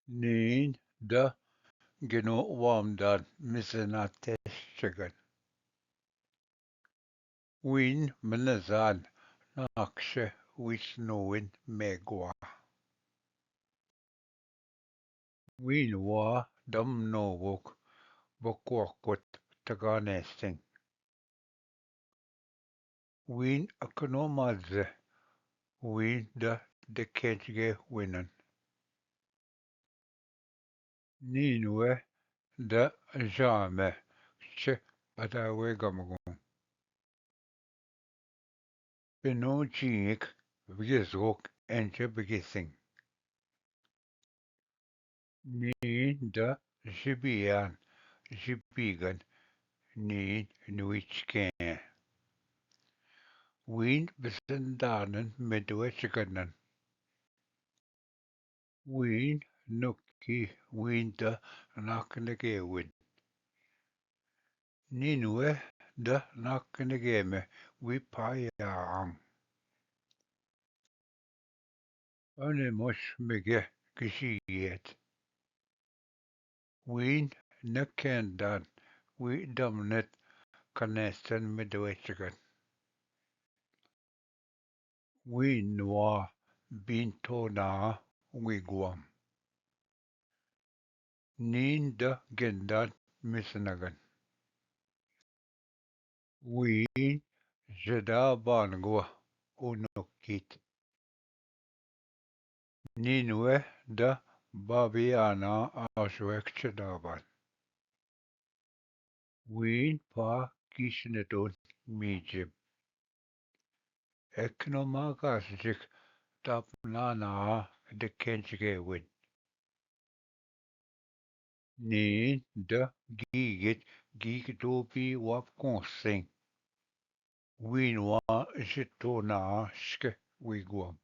Niin da geno wamdan misenateshigan. Win minazan nakshe wisnowin megwa. Win wa dam novok bokwakot taganesting. Win akonomadze. Win da deketge winan. Ninwe da jame. Che adawe gamagon. Benojik vigizok ente begising. Niin da jibian jibigan niin nuichken. Wien besendanen medwetchganen. Wien nuki winda naknegewin. Ninwe da naknegeme wipayang. Anemos mege geschiet. Wien nakendan wi damnet kanesten medwetchgan. Wien wa bintona wigwam. Niin da gendan misnagan. Wien jedabangwa enokiid. Ninwe da babiana ashwek chedaban. Wien pa kishnedon mijib. Eknomagasjik tapnana de kenchgewin. Niin da gigit gigdobi wap konsing. Wien wa jitona shke wigwam.